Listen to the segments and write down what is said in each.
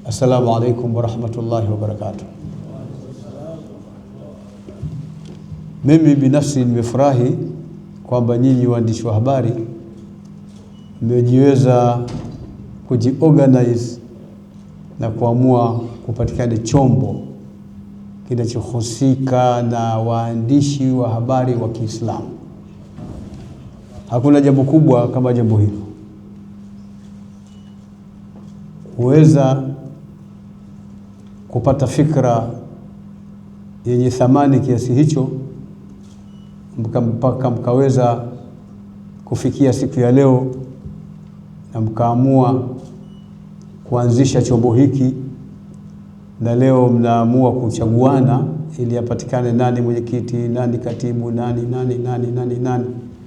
Assalamu alaikum warahmatullahi wabarakatuh. Mimi binafsi nimefurahi kwamba nyinyi waandishi wa habari mmejiweza kujiorganize na kuamua kupatikana chombo kinachohusika na waandishi wa habari wa Kiislamu. Hakuna jambo kubwa kama jambo hilo. Kuweza kupata fikra yenye thamani kiasi hicho mpaka mkaweza kufikia siku ya leo na mkaamua kuanzisha chombo hiki, na leo mnaamua kuchaguana ili apatikane nani mwenyekiti, nani katibu, nani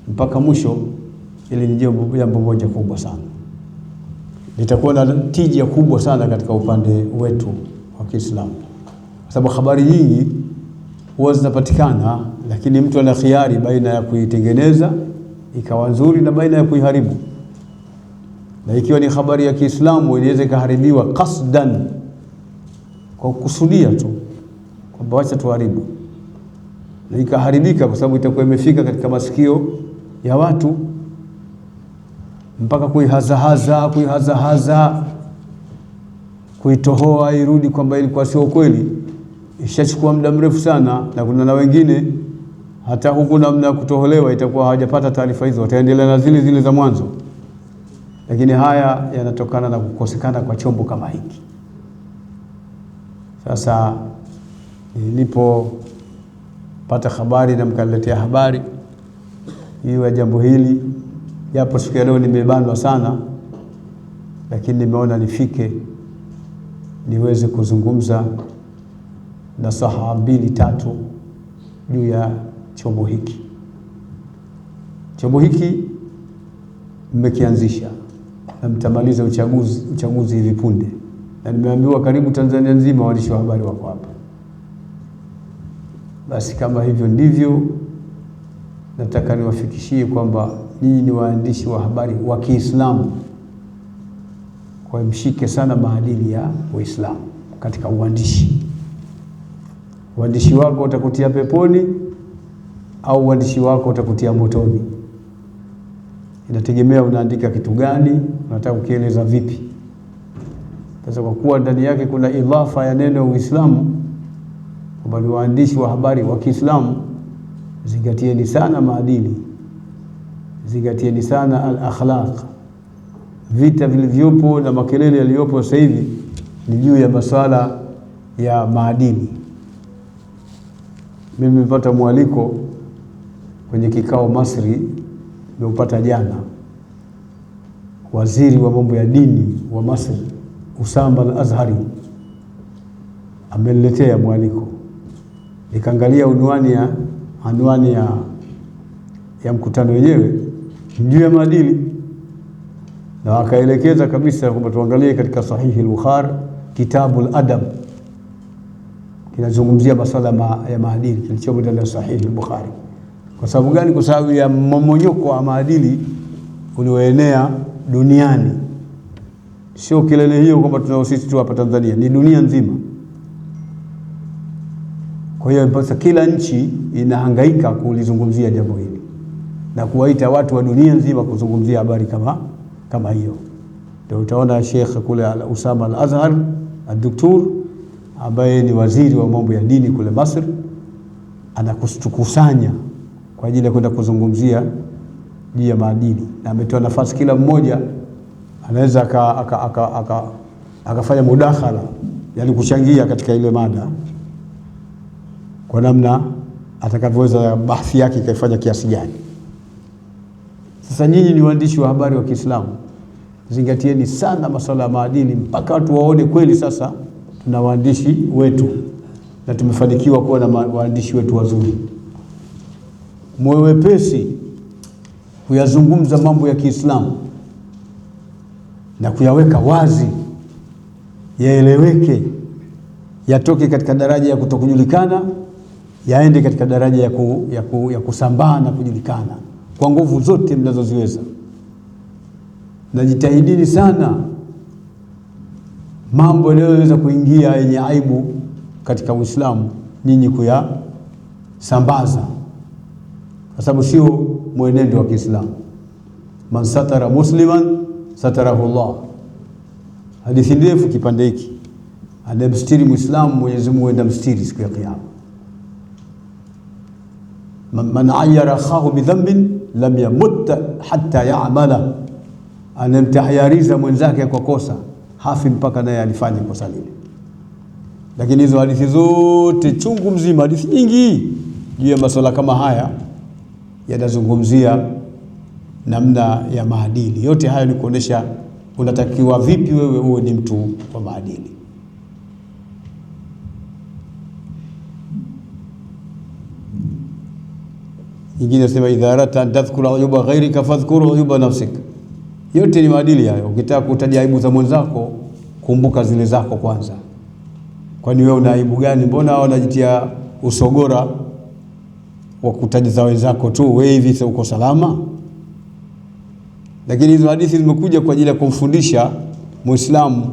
mpaka mwisho. Ili ni jambo moja kubwa sana, litakuwa na tija kubwa sana katika upande wetu wa Kiislamu, kwa sababu habari nyingi huwa zinapatikana, lakini mtu ana khiari baina ya kuitengeneza ikawa nzuri na baina ya kuiharibu. Na ikiwa ni habari ya Kiislamu inaweza ikaharibiwa qasdan, kwa kusudia tu kwamba acha tuharibu, na ikaharibika kwa sababu itakuwa imefika katika masikio ya watu mpaka kuihazahaza, kuitohoa irudi kwamba ilikuwa sio kweli. Ishachukua muda mrefu sana, na kuna na wengine hata huku namna kutoholewa itakuwa hawajapata taarifa hizo, wataendelea na zile za mwanzo. Lakini haya yanatokana na kukosekana kwa chombo kama hiki. Sasa nilipopata habari na mkaniletea habari hiyo ya jambo hili, japo siku ya leo nimebanwa sana, lakini nimeona nifike niweze kuzungumza nasaha 2-3 juu ya chombo hiki. Chombo hiki mmekianzisha na mtamaliza uchaguzi hivi punde, na nimeambiwa karibu Tanzania nzima waandishi wa habari wako hapa. Basi kama hivyo ndivyo, nataka niwafikishie kwamba nyinyi ni waandishi wa habari wa Kiislamu, kwa mshike sana maadili ya Uislamu katika uandishi. Uandishi wako utakutia peponi au uandishi wako utakutia motoni. Inategemea unaandika kitu gani, unataka kukieleza vipi. Sasa kwa kuwa ndani yake kuna idhafa ya neno Uislamu, kwamba ni waandishi wa habari wa Kiislamu, zingatieni sana maadili, zingatieni sana al-akhlaq. Vita vilivyopo na makelele yaliyopo sasa hivi ni juu ya masuala ya maadili. Mimi nimepata mwaliko kwenye kikao Masri, nimeupata jana. Waziri wa mambo ya dini wa Masri, Usama al-Azhari, ameniletea mwaliko. Nikaangalia anwani ya mkutano wenyewe juu ya maadili, na wakaelekeza kabisa kwamba tuangalie katika Sahihi al-Bukhari Kitabul Adab, kinazungumzia masuala ya maadili kilichomo ndani ya Sahihi al-Bukhari. Kwa sababu gani? Kwa sababu ya mmomonyoko wa maadili ulioenea duniani. Sio kelele hiyo kwamba tunao sisi tu hapa Tanzania, ni dunia nzima. Kwa hiyo mpaka kila nchi inahangaika kulizungumzia jambo hili na kuwaita watu wa dunia nzima kuzungumzia habari kama hiyo. Ndio utaona Sheikh kule Usama al-Azhar al-Doktor, ambaye ni waziri wa mambo ya dini kule Masri, anakukusanya kwa ajili ya kwenda kuzungumzia juu ya maadili, na ametoa nafasi kila mmoja anaweza akafanya mudakhala, yani kuchangia katika ile mada kwa namna atakavyoweza, bahthi yake kaifanya kiasi gani. Sasa nyinyi ni waandishi wa habari wa Kiislamu, zingatieni sana masuala ya maadili mpaka watu waone kweli sasa tuna waandishi wetu na tumefanikiwa kuwa na waandishi wetu wazuri. Moyo wepesi kuyazungumza mambo ya Kiislamu na kuyaweka wazi, yaeleweke, yatoke katika daraja ya kutokujulikana yaende katika daraja ya kusambaa na kujulikana kwa nguvu zote mnazoziweza. Najitahidini sana mambo yanayoweza kuingia yenye aibu katika Uislamu nyinyi kuyasambaza, kwa sababu sio mwenendo wa Kiislamu. Man satara musliman satarahu Allah. Hadithi ndefu kipande hiki. Anamstiri Muislamu, Mwenyezi Mungu anamstiri siku ya Kiyama. Man ayyara akhahu bidhanbin lam yamut hatta ya'mala. Anamtahayariza mwenzake kwa kosa, hafi mpaka naye alifanya kosa lile. Lakini hizo hadithi zote chungu mzima, hadithi nyingi juu ya masuala kama haya yanazungumzia namna ya maadili. Yote hayo ni kuonesha unatakiwa vipi wewe uwe ni mtu wa maadili. Nyingine nasema idha arata an tadhkura uyuba ghairika fadhkuru uyuba nafsik. Yote ni maadili hayo. Ukitaka kutaja aibu za mwenzako, kumbuka zile zako kwanza. Kwani wewe una aibu gani? Mbona unajitia usogora wa kutaja za wenzako tu? Wewe hivi uko salama? Lakini hizo hadithi zimekuja kwa ajili ya kumfundisha Muislamu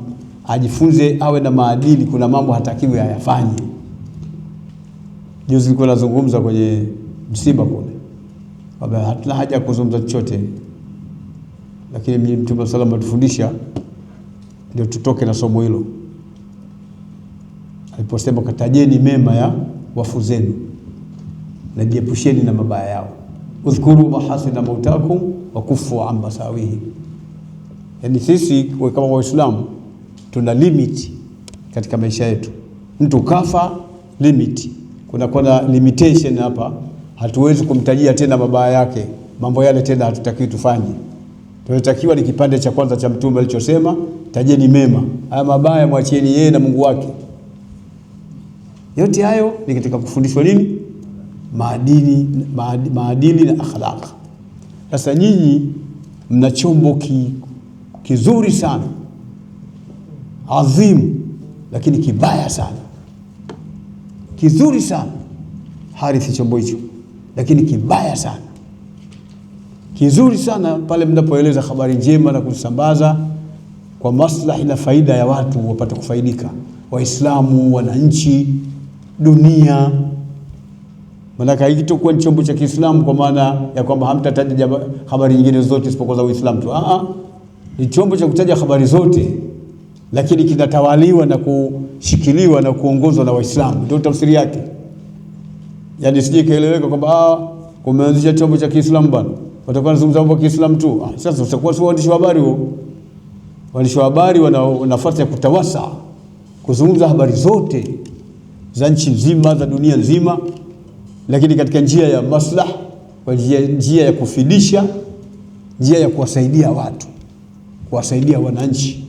ajifunze, awe na maadili. Kuna mambo hatakiwi ayafanye. Juzi nilikuwa nazungumza kwenye msiba kule, kwamba hatuna haja kuzungumza chochote, lakini Mtume sallallahu atufundisha ndio tutoke na somo hilo. Aliposema katajeni mema ya wafu zenu na jiepusheni na mabaya yao. Udhkuru mahasina mautakum wa kufu an masawihi. Yani sisi kama Waislamu tuna limit katika maisha yetu. Mtu kafa, limit. Kuna limitation hapa. Hatuwezi kumtajia tena mabaya yake. Mambo yale tena hatutakiwi tufanye. Tunatakiwa ni kipande cha kwanza cha Mtume alichosema, tajeni mema. Haya mabaya mwachieni yeye na Mungu wake. Yote hayo ni katika kufundishwa nini? Maadili na akhlaq. Sasa nyinyi mna chombo kizuri sana, adhim, lakini kibaya sana. Kizuri sana harithi chombo hicho, lakini kibaya sana. Kizuri sana pale mnapoeleza habari njema na kusambaza kwa maslahi na faida ya watu wapate kufaidika, Waislamu, wananchi, dunia. Maana hiki tu kwa chombo cha Kiislamu, kwa maana ya kwamba hamtataja habari nyingine zote isipokuwa za Uislamu tu. Ni chombo cha kutaja habari zote, lakini kinatawaliwa na kushikiliwa na kuongozwa na Waislamu. Ndio tafsiri yake. Yaani sije kaeleweka kwamba kumeanzisha chombo cha Kiislamu bwana, watakuwa wanazungumza mambo ya Kiislamu tu. Sasa utakuwa sio waandishi wa habari huo. Waandishi wa habari wana nafasi ya kutawasa, kuzungumza habari zote za nchi nzima, za dunia nzima, lakini katika njia ya maslah, kwa njia ya kufidisha, njia ya kuwasaidia watu, kuwasaidia wananchi.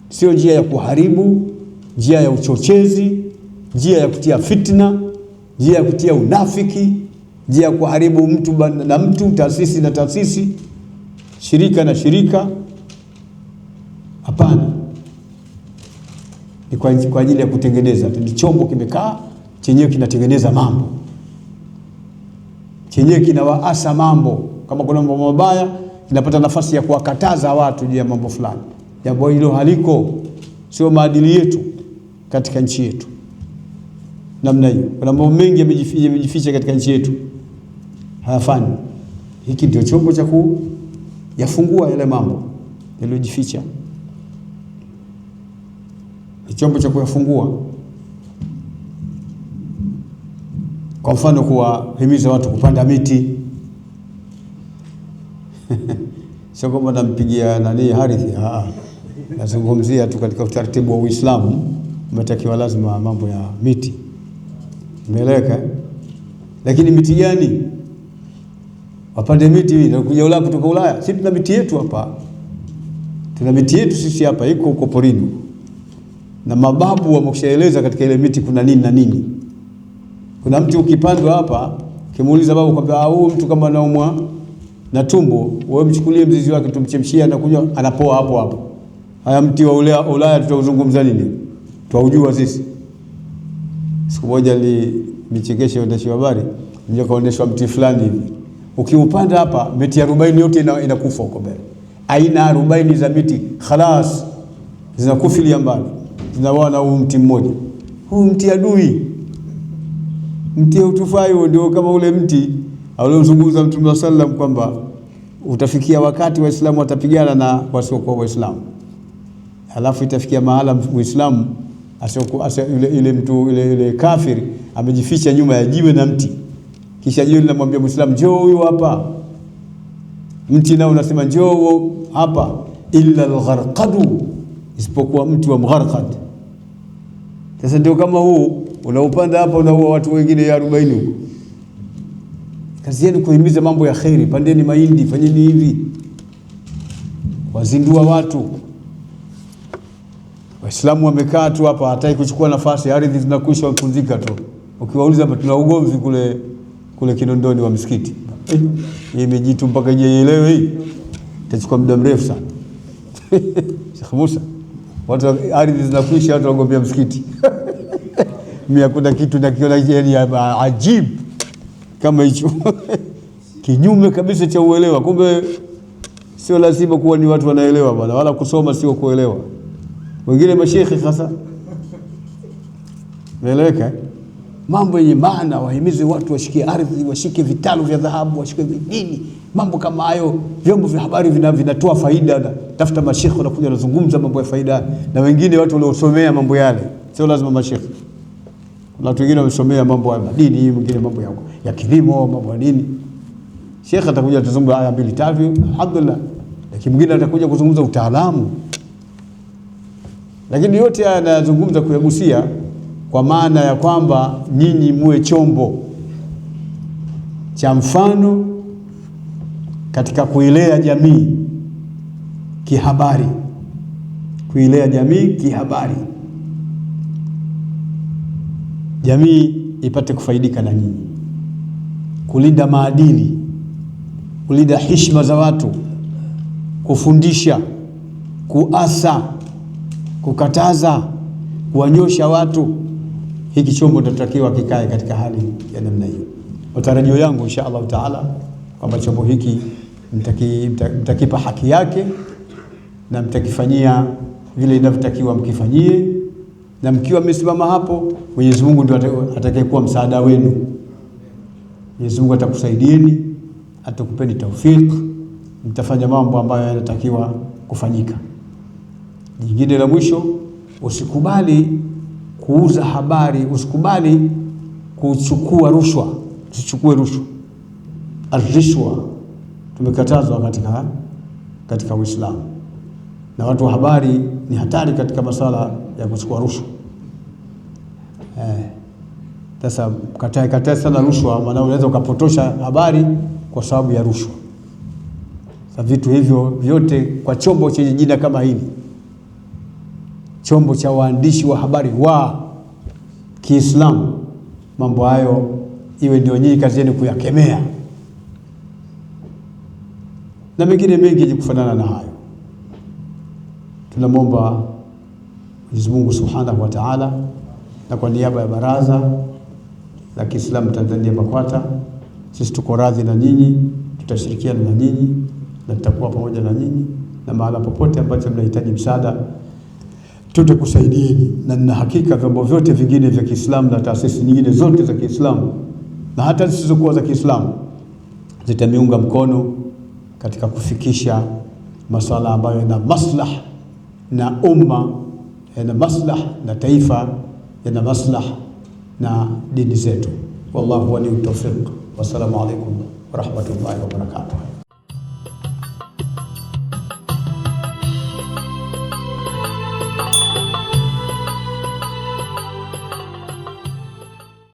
Sio njia ya kuharibu, njia ya uchochezi, njia ya kutia fitna, njia ya kutia unafiki, njia ya kuharibu mtu na mtu, taasisi na taasisi, shirika na shirika. Hapana. Ni kwa ajili ya kutengeneza. Ni chombo kimekaa chenyewe kinatengeneza mambo, chenyewe kinawaasa mambo. Kama kuna mambo mabaya, kinapata nafasi ya kuwakataza watu juu ya mambo fulani. Jambo hilo haliko, sio maadili yetu katika nchi yetu. Namna hiyo kuna mambo mengi yamejificha katika nchi yetu, hayafanyi. Hiki ndio chombo cha kuyafungua yale mambo yaliyojificha. Ni chombo cha kuyafungua. Kwa mfano kuwahimiza watu kupanda miti. Sio kama nampigia nani harithi. Nazungumzia tu katika utaratibu wa Uislamu, umetakiwa lazima mambo ya miti. Umeeleweka? Lakini miti gani? Wapande miti na kuja Ulaya, kutoka Ulaya. Sisi tuna miti yetu hapa. Tuna miti yetu sisi hapa, iko huko porini. Na mababu wameshaeleza katika ile miti kuna nini na nini. Kuna mti ukipandwa hapa, kimuuliza babu kwamba huyu mtu kama anaumwa na tumbo, wewe mchukulie mzizi wake tumchemshia na kunywa, anapoa hapo hapo. Haya mti wa Ulaya tutauzungumza nini? Tuaujua sisi. Siku moja nichekeshe waandishi wa habari, ndio kaoneshwa mti fulani hivi. Ukiupanda hapa, miti 40 yote inakufa huko mbele. Aina 40 za miti, khalas, zinakufilia mbali, zinawana huu mti mmoja, huu mti adui, mti utufai. Ndio kama ule mti aliozungumza Mtume sallam kwamba utafikia wakati Waislamu watapigana na wasiokuwa Waislamu, alafu itafikia mahala Muislamu ile kafiri amejificha nyuma ya jiwe na mti, kisha jiwe linamwambia Muislamu njoo huyo hapa, mti nao unasema njoo hapa, illa al-gharqadu, isipokuwa mti wa mgharqad. Sasa ndio kama huu unaupanda hapa, unaua watu wengine ya 40 huko. Kazi yenu kuhimiza mambo ya khairi, pandeni mahindi, fanyeni hivi, wazindua watu. Waislamu wamekaa tu hapa, hataki kuchukua nafasi, ardhi zinakwisha, wapumzika tu. Ukiwauliza hapa tuna ugomvi kule Kinondoni wa msikiti. Hii imejitu mpaka ielewe hii. Itachukua muda mrefu sana. Sheikh Musa, watu ardhi zinakwisha, watu wagombea msikiti. Mimi hakuna kitu nakiona yani ajib kama hicho. Kinyume kabisa cha uelewa. Kumbe sio lazima kuwa ni watu wanaelewa bwana, wala kusoma sio kuelewa. Wengine mashekhi sasa meleka mambo yenye maana, wahimize watu washike ardhi, washike vitalu vya dhahabu, washike dini, mambo kama hayo. Vyombo vya habari vinatoa faida, tafuta mashekhi wanakuja wanazungumza mambo ya faida, na wengine watu waliosomea mambo yale, sio lazima mashekhi. Kuna watu wengine wamesomea mambo ya dini, mwingine mambo ya kilimo, mambo ya dini. Shekhi atakuja atazungumza aya 2 3, alhamdulillah, lakini mwingine atakuja kuzungumza utaalamu. Lakini yote haya yanazungumza kuyagusia kwa maana ya kwamba nyinyi muwe chombo cha mfano katika kuilea jamii kihabari, kuilea jamii kihabari, jamii ipate kufaidika na nyinyi, kulinda maadili, kulinda heshima za watu, kufundisha, kuasa, kukataza, kuwanyosha watu. Hiki chombo tutatakiwa kikae katika hali ya namna hiyo. Matarajio yangu insha Allah taala kwamba chombo hiki mtakipa haki yake na mtakifanyia vile inavyotakiwa mkifanyie, na mkiwa mmesimama hapo, Mwenyezi Mungu ndio atakayekuwa msaada wenu. Mwenyezi Mungu atakusaidieni, atakupeni taufik, mtafanya mambo ambayo yanatakiwa kufanyika. Jingine la mwisho, usikubali kuuza habari, usikubali kuchukua rushwa. Usichukue rushwa. Ar-rishwa tumekatazwa katika Uislamu, na watu wa habari ni hatari katika masala ya kuchukua rushwa. Sasa katae sana rushwa, maana unaweza ukapotosha habari kwa sababu ya rushwa. Sasa vitu hivyo vyote kwa chombo chenye jina kama hili, chombo cha waandishi wa habari wa Kiislamu, mambo hayo iwe ndio nyinyi kazi yenu kuyakemea, na mengine mengi yenye kufanana na hayo. Tunamwomba Mwenyezi Mungu Subhanahu wa Ta'ala, na kwa niaba ya Baraza la Kiislamu Tanzania BAKWATA, sisi tuko radhi na nyinyi, tutashirikiana na nyinyi na tutakuwa pamoja na nyinyi, na mahala popote ambapo mnahitaji msaada tutakusaidieni. Na nina hakika vyombo vyote vingine vya Kiislamu na taasisi nyingine zote za Kiislamu na hata zisizokuwa za Kiislamu zitamiunga mkono katika kufikisha masuala ambayo yana maslah na umma, yana maslah na taifa, yana maslah na dini zetu. Wallahu waliyut tawfiq. Wassalamu alaykum wa rahmatullahi wa barakatuh.